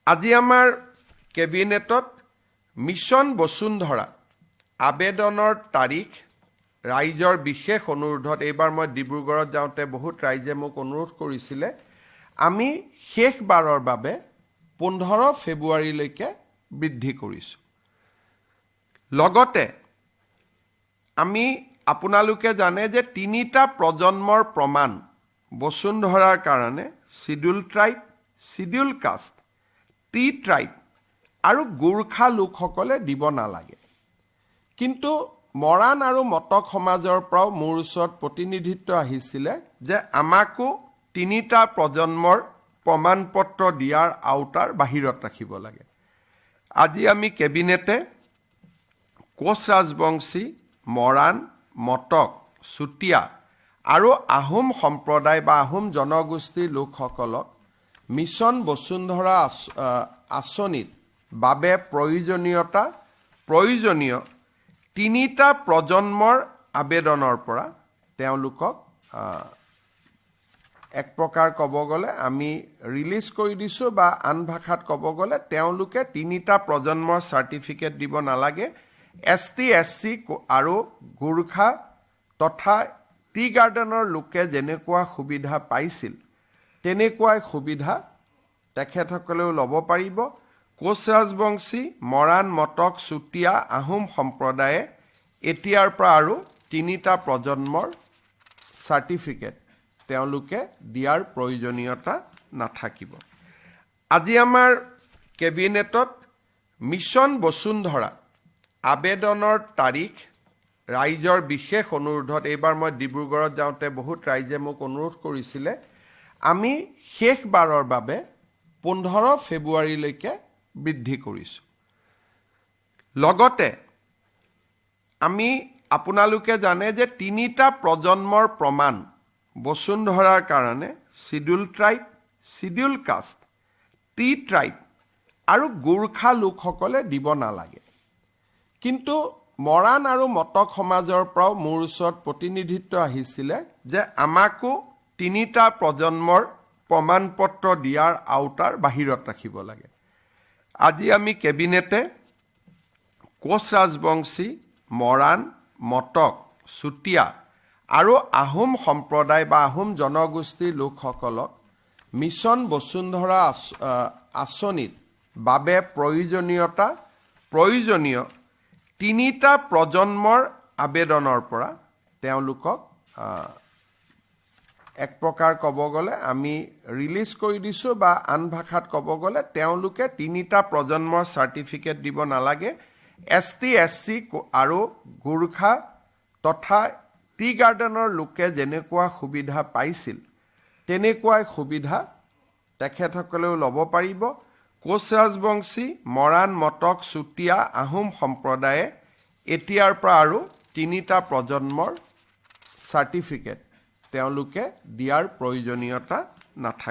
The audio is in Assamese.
আজি আমাৰ কেবিনেটত মিছন বসুন্ধৰা আবেদনৰ তাৰিখ ৰাইজৰ বিশেষ অনুৰোধত এইবাৰ মই ডিব্ৰুগড়ত যাওঁতে বহুত ৰাইজে মোক অনুৰোধ কৰিছিলে আমি শেষবাৰৰ বাবে 15 ফেব্ৰুৱাৰীলৈকে বৃদ্ধি কৰিছোঁ। লগতে আমি আপোনালোকে জানে যে তিনিটা প্ৰজন্মৰ প্ৰমাণ বসুন্ধৰাৰ কাৰণে schedule tribe, schedule caste, T tribe আৰু গোৰ্খা লোকসকলে দিব নালাগে। কিন্তু মৰাণ আৰু মটক সমাজৰ পৰাও মোৰ ওচৰত প্ৰতিনিধিত্ব আহিছিলে যে আমাকো তিনিটা প্ৰজন্মৰ প্ৰমাণপত্ৰ দিয়াৰ আওতাৰ বাহিৰত ৰাখিব লাগে। আজি আমি কেবিনেটে কোচ ৰাজবংশী, মৰাণ, মটক, চুতীয়া আৰু আহোম সম্প্ৰদায় বা আহোম জনগোষ্ঠীৰ লোকসকলক মিছন বসুন্ধৰা আঁচনিৰ বাবে প্ৰয়োজনীয় তিনিটা প্ৰজন্মৰ আবেদনৰ পৰা তেওঁলোকক এক প্ৰকাৰ ক'ব গ'লে আমি ৰিলিজ কৰি দিছোঁ বা আন ভাষাত ক'ব গ'লে তেওঁলোকে তিনিটা প্ৰজন্মৰ চাৰ্টিফিকেট দিব নালাগে। ST, SC আৰু গোৰ্খা তথা টি গাৰ্ডেনৰ লোকে যেনেকুৱা সুবিধা পাইছিল তেনেকুৱাই সুবিধা তেখেতসকলেও ল'ব পাৰিব। কোচ ৰাজবংশী, মৰাণ, মটক, চুতীয়া, আহোম সম্প্ৰদায়ে এতিয়াৰ পৰা আৰু তিনিটা প্ৰজন্মৰ চাৰ্টিফিকেট তেওঁলোকে দিয়াৰ প্ৰয়োজনীয়তা নাথাকিব। আজি আমাৰ কেবিনেটত মিছন বসুন্ধৰা আবেদনৰ তাৰিখ ৰাইজৰ বিশেষ অনুৰোধত এইবাৰ মই ডিব্ৰুগড়ত যাওঁতে বহুত ৰাইজে মোক অনুৰোধ কৰিছিলে আমি শেষবাৰৰ বাবে 15 ফেব্ৰুৱাৰীলৈকে বৃদ্ধি কৰিছোঁ। লগতে আমি আপোনালোকে জানে যে তিনিটা প্ৰজন্মৰ প্ৰমাণ বসুন্ধৰাৰ কাৰণে schedule tribe, schedule caste, T tribe আৰু গোৰ্খা লোকসকলে দিব নালাগে। কিন্তু মৰাণ আৰু মটক সমাজৰ পৰাও মোৰ ওচৰত প্ৰতিনিধিত্ব আহিছিলে যে আমাকো তিনিটা প্ৰজন্মৰ প্ৰমাণপত্ৰ দিয়াৰ আওতাৰ বাহিৰত ৰাখিব লাগে। আজি আমি কেবিনেটে কোচ ৰাজবংশী, মৰাণ, মটক, চুতীয়া আৰু আহোম সম্প্ৰদায় বা আহোম জনগোষ্ঠীৰ লোকসকলক মিছন বসুন্ধৰা আঁচনিৰ বাবে প্ৰয়োজনীয় তিনিটা প্ৰজন্মৰ আবেদনৰ পৰা তেওঁলোকক এক প্ৰকাৰ ক'ব গ'লে আমি ৰিলিজ কৰি দিছোঁ বা আন ভাষাত ক'ব গ'লে তেওঁলোকে তিনিটা প্ৰজন্মৰ চাৰ্টিফিকেট দিব নালাগে। ST, SC আৰু গোৰ্খা তথা টি গাৰ্ডেনৰ লোকে যেনেকুৱা সুবিধা পাইছিল তেনেকুৱাই সুবিধা তেখেতসকলেও ল'ব পাৰিব। কোচ ৰাজবংশী, মৰাণ, মটক, চুতীয়া, আহোম সম্প্ৰদায়ে এতিয়াৰ পৰা আৰু তিনিটা প্ৰজন্মৰ চাৰ্টিফিকেট তেওঁলোকে দিয়াৰ প্ৰয়োজনীয়তা নাথাকে।